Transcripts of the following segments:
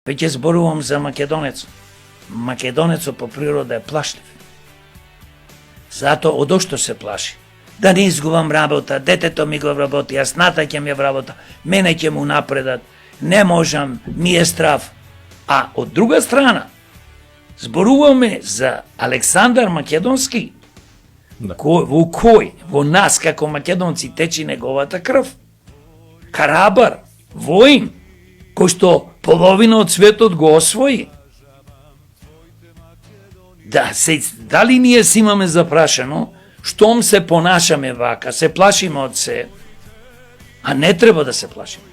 Веќе зборувам за македонецот. Македонецот по природа е плашлив. Зато од што се плаши? Да не изгубам работа, детето ми го вработи, јас натаќам ја вработа, мене ќе му напредат, не можам, ми е страв. А од друга страна, зборуваме за Александар Македонски, во кој, во нас како македонци течи неговата крв. Карабар, воин, кој што половина од светот го освои. Дали ние си имаме запрашано, штом се понашаме вака, се плашиме од се, а не треба да се плашиме.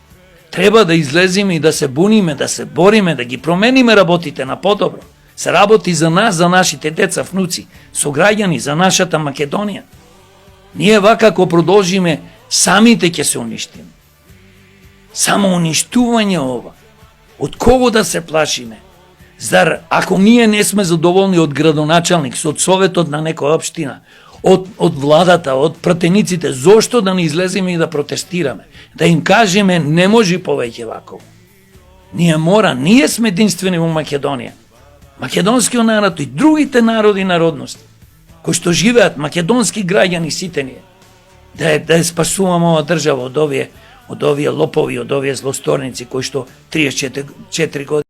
Треба да излеземе и да се буниме, да се бориме, да ги промениме работите на подобро. Се работи за нас, за нашите деца, внуци, сограѓани, за нашата Македонија. Ние вака ако продолжиме, самите ќе се уништиме. Само уништување ова. Од кого да се плашиме? Зар ако ние не сме задоволни од градоначалник, од советот на некоја општина, од владата, од пратениците, зошто да не излеземе и да протестираме? Да им кажеме не може повеќе вако. Ние сме единствени во Македонија. Македонскиот народ и другите народи и народности, кои што живеат, македонски граѓани сите ние, да ја спасуваме ова држава од овие лопови, од овие злосторници кои што 34 години